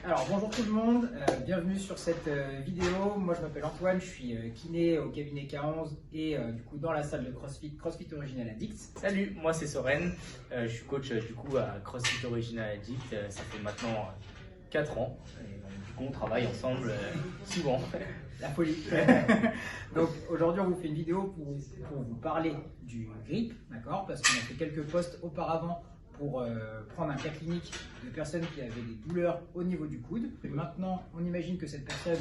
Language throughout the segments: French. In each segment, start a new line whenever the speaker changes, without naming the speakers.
Alors bonjour tout le monde, bienvenue sur cette vidéo. Moi je m'appelle Antoine, je suis kiné au cabinet K11 et du coup dans la salle de CrossFit Original Addict.
Salut, moi c'est Soren, je suis coach du coup à CrossFit Original Addict, ça fait maintenant 4 ans et donc, du coup on travaille ensemble souvent.
La folie. Donc aujourd'hui on vous fait une vidéo pour vous parler du grip, d'accord? Parce qu'on a fait quelques posts auparavant pour prendre un cas clinique de personnes qui avaient des douleurs au niveau du coude. Et maintenant, on imagine que cette personne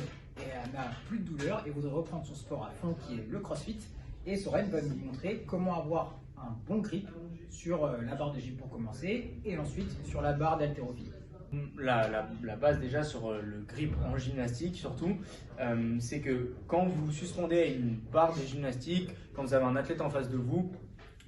n'a plus de douleur et voudrait reprendre son sport à fond qui est le CrossFit. Et Soren va nous montrer comment avoir un bon grip sur la barre de gym pour commencer et ensuite sur la barre d'haltérophilie.
La base déjà sur le grip en gymnastique surtout, c'est que quand vous suspendez une barre de gymnastique, quand vous avez un athlète en face de vous,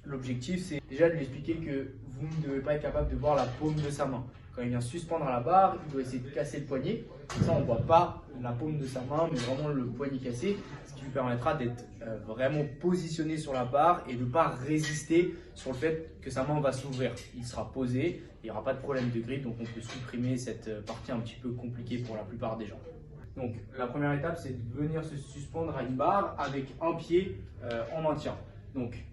l'objectif c'est déjà de lui expliquer que vous ne devez pas être capable de voir la paume de sa main. Quand il vient suspendre à la barre, il doit essayer de casser le poignet. Ça, on ne voit pas la paume de sa main, mais vraiment le poignet cassé, ce qui lui permettra d'être vraiment positionné sur la barre et de ne pas résister sur le fait que sa main va s'ouvrir. Il sera posé, il n'y aura pas de problème de grip, donc on peut supprimer cette partie un petit peu compliquée pour la plupart des gens. Donc la première étape, c'est de venir se suspendre à une barre avec un pied en maintien. Donc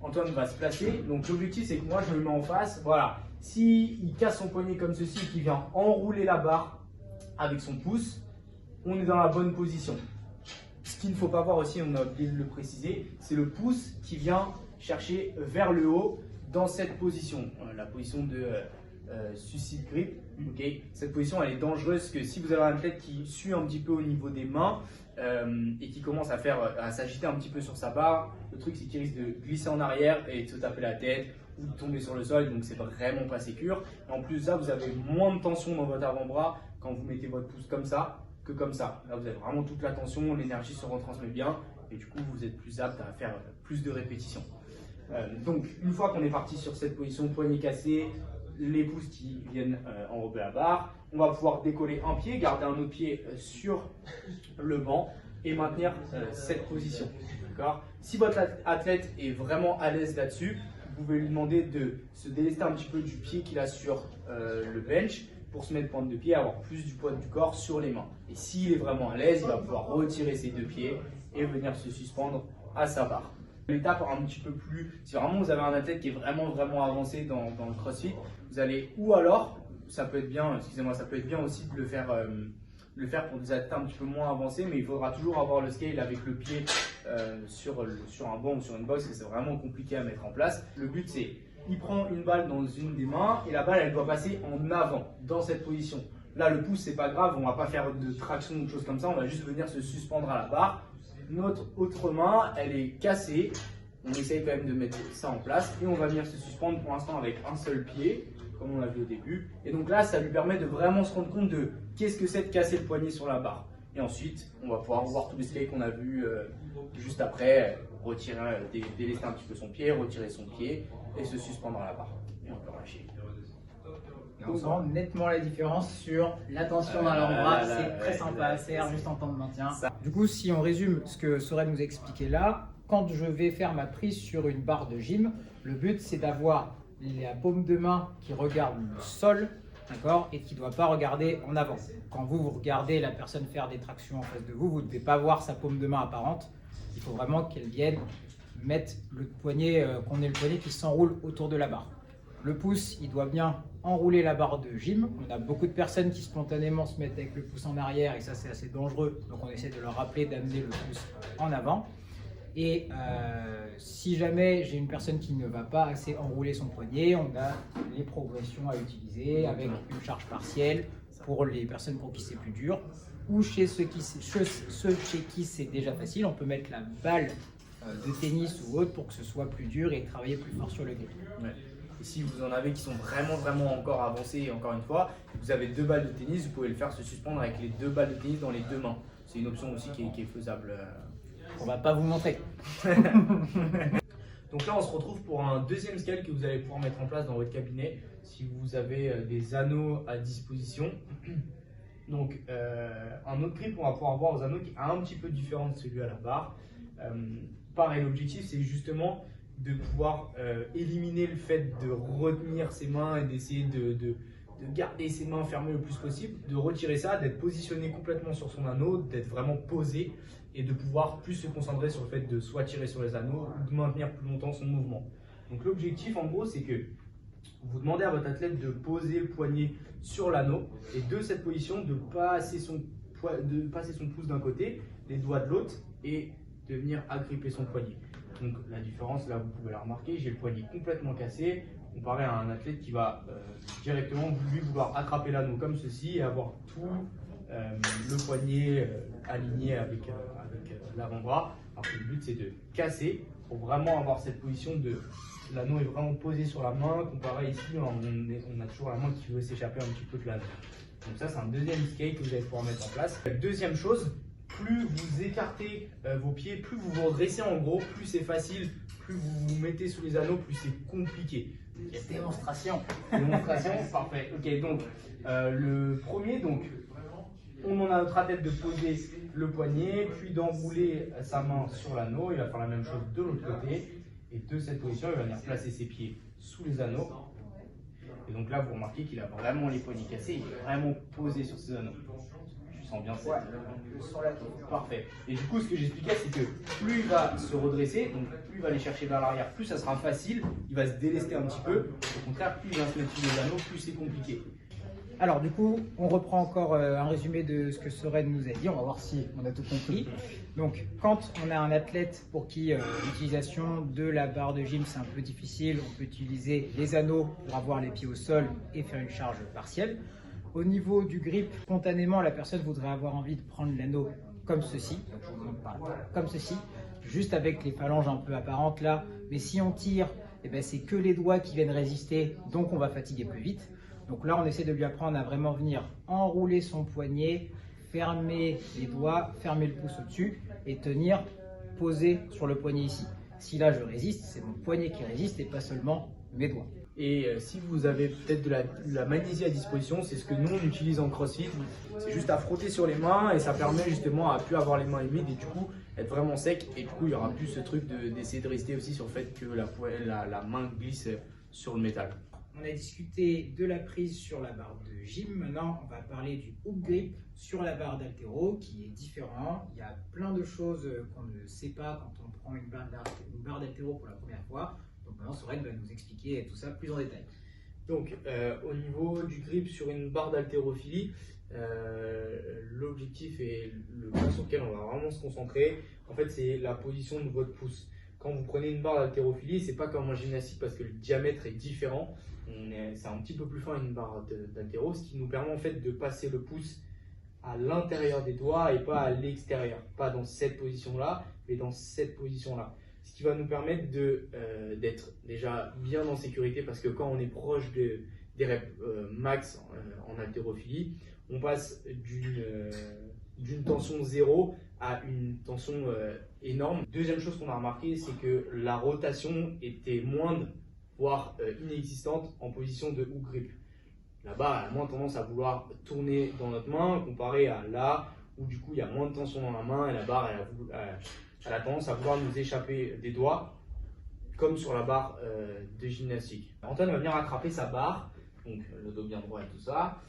Antoine va se placer, donc l'objectif c'est que moi je me mets en face, voilà. S'il casse son poignet comme ceci et qu'il vient enrouler la barre avec son pouce, on est dans la bonne position. Ce qu'il ne faut pas voir aussi, on a oublié de le préciser, c'est le pouce qui vient chercher vers le haut dans cette position, la position de suicide grip. Okay. Cette position elle est dangereuse parce que si vous avez un athlète qui suit un petit peu au niveau des mains et qui commence à s'agiter un petit peu sur sa barre, le truc c'est qu'il risque de glisser en arrière et de se taper la tête ou de tomber sur le sol, donc c'est vraiment pas sécure. Et en plus là vous avez moins de tension dans votre avant-bras quand vous mettez votre pouce comme ça que comme ça. Là vous avez vraiment toute la tension, l'énergie se retransmet bien et du coup vous êtes plus apte à faire plus de répétitions. Donc une fois qu'on est parti sur cette position, poignet cassé, les pouces qui viennent enrober la barre, on va pouvoir décoller un pied, garder un autre pied sur le banc et maintenir cette position. Si votre athlète est vraiment à l'aise là-dessus, vous pouvez lui demander de se délester un petit peu du pied qu'il a sur le bench pour se mettre pointe de pied, avoir plus du poids du corps sur les mains. Et s'il est vraiment à l'aise, il va pouvoir retirer ses deux pieds et venir se suspendre à sa barre. L'étape un petit peu plus, si vraiment vous avez un athlète qui est vraiment avancé dans le CrossFit, vous allez, ou alors, ça peut être bien, ça peut être bien aussi de le faire pour des athlètes un petit peu moins avancés, mais il faudra toujours avoir le scale avec le pied sur un banc ou sur une box, et c'est vraiment compliqué à mettre en place. Le but c'est, il prend une balle dans une des mains et la balle elle doit passer en avant, dans cette position. Là le pouce c'est pas grave, on va pas faire de traction ou de choses comme ça, on va juste venir se suspendre à la barre. Notre autre main, elle est cassée. On essaye quand même de mettre ça en place et on va venir se suspendre pour l'instant avec un seul pied, comme on l'a vu au début. Et donc là, ça lui permet de vraiment se rendre compte de qu'est-ce que c'est de casser le poignet sur la barre. Et ensuite, on va pouvoir voir tous les scales qu'on a vus juste après, retirer, délester un petit peu son pied, retirer son pied et se suspendre à la barre. Et on peut relâcher.
Et on sent nettement la différence sur la tension dans l'avant-bras, c'est très sympa à faire juste en temps de maintien. Du coup, si on résume ce que Soren nous a expliqué là, quand je vais faire ma prise sur une barre de gym, le but c'est d'avoir la paume de main qui regarde le sol, d'accord, et qui ne doit pas regarder en avant. Quand vous regardez la personne faire des tractions en face de vous, vous ne devez pas voir sa paume de main apparente. Il faut vraiment qu'elle vienne mettre le poignet, qu'on ait le poignet qui s'enroule autour de la barre. Le pouce, il doit bien enrouler la barre de gym. On a beaucoup de personnes qui spontanément se mettent avec le pouce en arrière et ça c'est assez dangereux. Donc on essaie de leur rappeler d'amener le pouce en avant. Et si jamais j'ai une personne qui ne va pas assez enrouler son poignet, on a les progressions à utiliser avec une charge partielle pour les personnes pour qui c'est plus dur. Ou chez ceux chez qui c'est déjà facile, on peut mettre la balle de tennis ou autre pour que ce soit plus dur et travailler plus fort sur le grip.
Ouais. Et si vous en avez qui sont vraiment encore avancés, encore une fois, vous avez 2 balles de tennis, vous pouvez le faire se suspendre avec les 2 balles de tennis dans les 2 mains. C'est une option aussi qui est faisable.
On va pas vous montrer.
Donc là, on se retrouve pour un deuxième scale que vous allez pouvoir mettre en place dans votre cabinet si vous avez des anneaux à disposition. Donc, un autre grip, on va pouvoir voir aux anneaux qui est un petit peu différent de celui à la barre. Pareil, l'objectif, c'est justement de pouvoir éliminer le fait de retenir ses mains et d'essayer de garder ses mains fermées le plus possible, de retirer ça, d'être positionné complètement sur son anneau, d'être vraiment posé et de pouvoir plus se concentrer sur le fait de soit tirer sur les anneaux ou de maintenir plus longtemps son mouvement. Donc l'objectif en gros c'est que vous demandez à votre athlète de poser le poignet sur l'anneau et de cette position de passer son pouce d'un côté, les doigts de l'autre et de venir agripper son poignet. Donc la différence là vous pouvez la remarquer, j'ai le poignet complètement cassé comparé à un athlète qui va directement lui vouloir attraper l'anneau comme ceci et avoir tout le poignet aligné avec l'avant-bras. Alors que le but c'est de casser pour vraiment avoir cette position de l'anneau est vraiment posé sur la main, comparé ici on a toujours la main qui veut s'échapper un petit peu de l'anneau. Donc ça c'est un deuxième escape que vous allez pouvoir mettre en place. Deuxième chose, plus vous écartez vos pieds, plus vous vous redressez en gros, plus c'est facile, plus vous vous mettez sous les anneaux, plus c'est compliqué.
Démonstration.
Démonstration, parfait. Ok, donc le premier, donc on demande à notre athlète de poser le poignet, puis d'enrouler sa main sur l'anneau. Il va faire la même chose de l'autre côté. Et de cette position, il va venir placer ses pieds sous les anneaux. Et donc là, vous remarquez qu'il a vraiment les poignets cassés, il est vraiment posé sur ses anneaux. Je sens bien ça. Parfait. Et du coup, ce que j'expliquais, c'est que plus il va se redresser, donc plus il va aller chercher vers l'arrière, plus ça sera facile, il va se délester un petit peu. Au contraire, plus il va se mettre sous les anneaux, plus c'est compliqué.
Alors du coup, on reprend encore un résumé de ce que Soren nous a dit, on va voir si on a tout compris. Donc quand on a un athlète pour qui l'utilisation de la barre de gym c'est un peu difficile, on peut utiliser les anneaux pour avoir les pieds au sol et faire une charge partielle. Au niveau du grip, spontanément la personne voudrait avoir envie de prendre l'anneau comme ceci, donc je vous montre pas, comme ceci, juste avec les phalanges un peu apparentes là, mais si on tire, eh ben, c'est que les doigts qui viennent résister, donc on va fatiguer plus vite. Donc là, on essaie de lui apprendre à vraiment venir enrouler son poignet, fermer les doigts, fermer le pouce au-dessus et tenir posé sur le poignet ici. Si là, je résiste, c'est mon poignet qui résiste et pas seulement mes doigts.
Et si vous avez peut-être de la magnésie à disposition, c'est ce que nous on utilise en CrossFit. C'est juste à frotter sur les mains et ça permet justement à plus avoir les mains humides et du coup être vraiment sec. Et du coup, il n'y aura plus ce truc d'essayer de rester aussi sur le fait que la main glisse sur le métal.
On a discuté de la prise sur la barre de gym. Maintenant, on va parler du hook grip sur la barre d'haltéro qui est différent. Il y a plein de choses qu'on ne sait pas quand on prend une barre d'haltéro pour la première fois. Donc maintenant, Soren va nous expliquer tout ça plus en détail.
Donc, au niveau du grip sur une barre d'haltérophilie, l'objectif et le point sur lequel on va vraiment se concentrer, en fait, c'est la position de votre pouce. Quand vous prenez une barre d'haltérophilie, c'est pas comme en gymnastique parce que le diamètre est différent. C'est un petit peu plus fin une barre d'haltéro, ce qui nous permet en fait de passer le pouce à l'intérieur des doigts et pas à l'extérieur. Pas dans cette position-là, mais dans cette position-là. Ce qui va nous permettre d'être déjà bien en sécurité parce que quand on est proche des reps max en haltérophilie, on passe d'une tension 0 à une tension énorme. Deuxième chose qu'on a remarqué, c'est que la rotation était moindre, voire inexistante en position de hook grip. La barre a moins tendance à vouloir tourner dans notre main comparé à là où du coup il y a moins de tension dans la main et la barre elle a tendance à vouloir nous échapper des doigts comme sur la barre de gymnastique. Antoine va venir attraper sa barre, donc le dos bien droit et tout ça.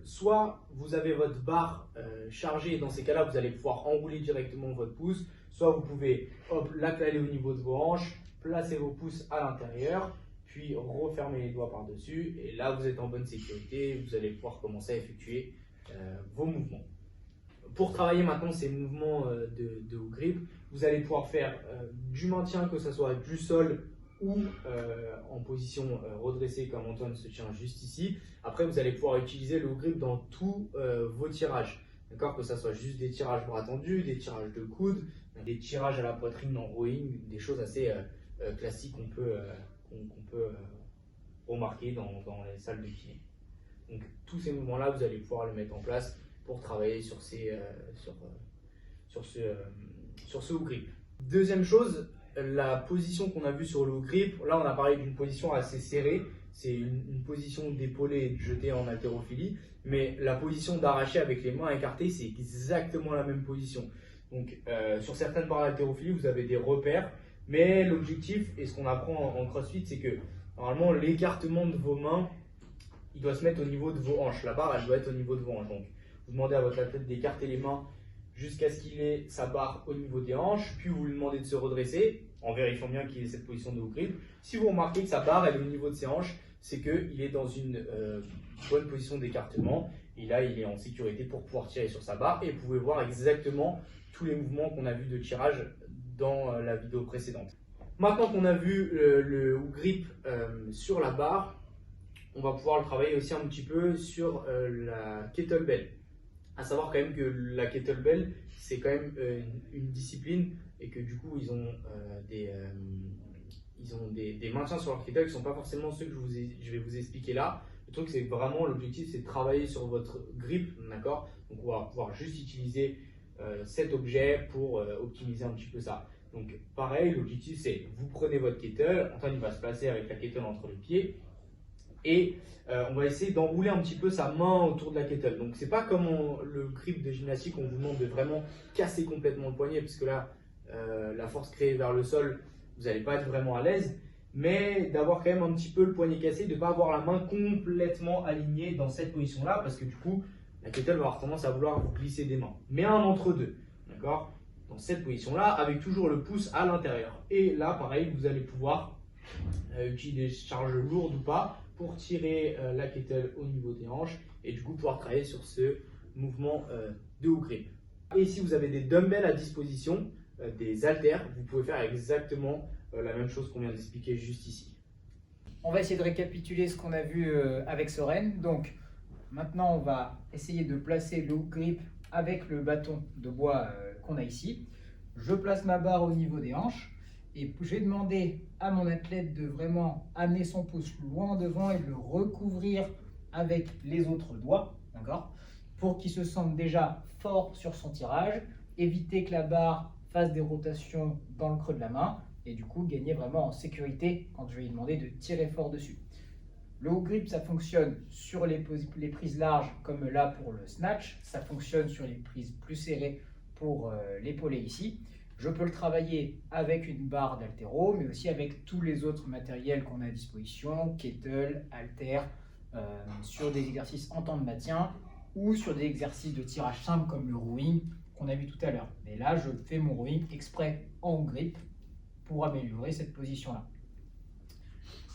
Soit vous avez votre barre chargée et dans ces cas-là vous allez pouvoir enrouler directement votre pouce, soit vous pouvez la caler au niveau de vos hanches, placer vos pouces à l'intérieur, puis refermer les doigts par-dessus et là vous êtes en bonne sécurité, vous allez pouvoir commencer à effectuer vos mouvements. Pour travailler maintenant ces mouvements de hook grip, vous allez pouvoir faire du maintien, que ce soit du sol ou en position redressée comme Antoine se tient juste ici. Après, vous allez pouvoir utiliser le hook grip dans tous vos tirages. D'accord, que ce soit juste des tirages bras tendus, des tirages de coude, des tirages à la poitrine en rowing, des choses assez classiques qu'on peut remarquer dans les salles de kiné. Donc tous ces mouvements-là, vous allez pouvoir les mettre en place pour travailler sur ce hook grip. Deuxième chose, la position qu'on a vue sur le hook grip, là on a parlé d'une position assez serrée, c'est une position d'épaulé et de jeté en haltérophilie, mais la position d'arraché avec les mains écartées, c'est exactement la même position. Donc sur certaines barres d'haltérophilie, vous avez des repères, mais l'objectif et ce qu'on apprend en CrossFit, c'est que normalement, l'écartement de vos mains, il doit se mettre au niveau de vos hanches. La barre, elle doit être au niveau de vos hanches. Donc, vous demandez à votre athlète d'écarter les mains jusqu'à ce qu'il ait sa barre au niveau des hanches, puis vous lui demandez de se redresser en vérifiant bien qu'il ait cette position de haut grip. Si vous remarquez que sa barre est au niveau de ses hanches, c'est qu'il est dans une bonne position d'écartement. Et là, il est en sécurité pour pouvoir tirer sur sa barre. Et vous pouvez voir exactement tous les mouvements qu'on a vus de tirage dans la vidéo précédente. Maintenant qu'on a vu le hook grip sur la barre, on va pouvoir le travailler aussi un petit peu sur la kettlebell. À savoir quand même que la kettlebell, c'est quand même une discipline et que du coup, ils ont des maintiens sur leur kettlebell qui ne sont pas forcément ceux que je vais vous expliquer là. Le truc, c'est vraiment l'objectif, c'est de travailler sur votre grip, d'accord? Donc, on va pouvoir juste utiliser cet objet pour optimiser un petit peu ça. Donc, pareil, l'objectif, c'est vous prenez votre kettle, Antoine il va se placer avec la kettle entre les pieds et on va essayer d'enrouler un petit peu sa main autour de la kettle. Donc, c'est pas comme le grip de gymnastique, on vous demande de vraiment casser complètement le poignet, parce que là, la force créée vers le sol, vous n'allez pas être vraiment à l'aise, mais d'avoir quand même un petit peu le poignet cassé, de ne pas avoir la main complètement alignée dans cette position-là, parce que du coup, la kettle va avoir tendance à vouloir vous glisser des mains. Mais un entre deux, d'accord? Dans cette position-là, avec toujours le pouce à l'intérieur. Et là, pareil, vous allez pouvoir utiliser des charges lourdes ou pas pour tirer la kettle au niveau des hanches et du coup pouvoir travailler sur ce mouvement de hook grip. Et si vous avez des dumbbells à disposition, des haltères, vous pouvez faire exactement la même chose qu'on vient d'expliquer juste ici.
On va essayer de récapituler ce qu'on a vu avec Soren. Donc maintenant, on va essayer de placer le hook grip avec le bâton de bois qu'on a ici. Je place ma barre au niveau des hanches et je vais demander à mon athlète de vraiment amener son pouce loin devant et de le recouvrir avec les autres doigts, d'accord, pour qu'il se sente déjà fort sur son tirage, éviter que la barre fasse des rotations dans le creux de la main et du coup gagner vraiment en sécurité quand je vais lui demander de tirer fort dessus. Le hook grip, ça fonctionne sur les prises larges comme là pour le snatch, ça fonctionne sur les prises plus serrées pour l'épaulé ici. Je peux le travailler avec une barre d'haltéro, mais aussi avec tous les autres matériels qu'on a à disposition, kettle, haltère, sur des exercices en temps de maintien ou sur des exercices de tirage simple comme le rowing qu'on a vu tout à l'heure. Mais là, je fais mon rowing exprès en grip pour améliorer cette position-là.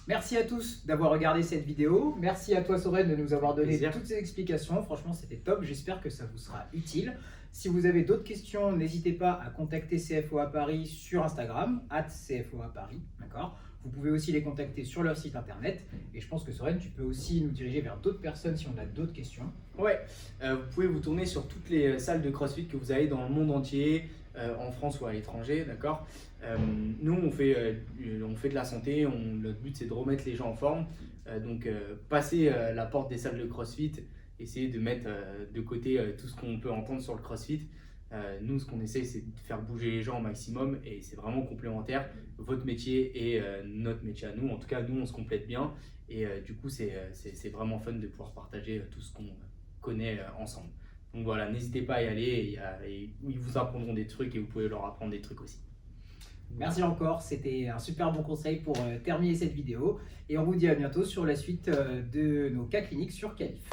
Merci à tous d'avoir regardé cette vidéo. Merci à toi Soren de nous avoir donné toutes ces explications. Franchement, c'était top. J'espère que ça vous sera utile. Si vous avez d'autres questions, n'hésitez pas à contacter CFOA Paris sur Instagram, @CFOA Paris, d'accord ? Vous pouvez aussi les contacter sur leur site internet. Et je pense que Soren, tu peux aussi nous diriger vers d'autres personnes si on a d'autres questions.
Ouais, vous pouvez vous tourner sur toutes les salles de CrossFit que vous avez dans le monde entier, en France ou à l'étranger, d'accord. Nous, on fait de la santé, notre but c'est de remettre les gens en forme. Donc, passer la porte des salles de CrossFit, essayer de mettre de côté tout ce qu'on peut entendre sur le CrossFit. Nous, ce qu'on essaie, c'est de faire bouger les gens au maximum et c'est vraiment complémentaire. Votre métier et notre métier à nous. En tout cas, nous, on se complète bien et du coup, c'est vraiment fun de pouvoir partager tout ce qu'on connaît ensemble. Donc voilà, n'hésitez pas à y aller et ils vous apprendront des trucs et vous pouvez leur apprendre des trucs aussi.
Merci encore, c'était un super bon conseil pour terminer cette vidéo et on vous dit à bientôt sur la suite de nos cas cliniques sur Calif.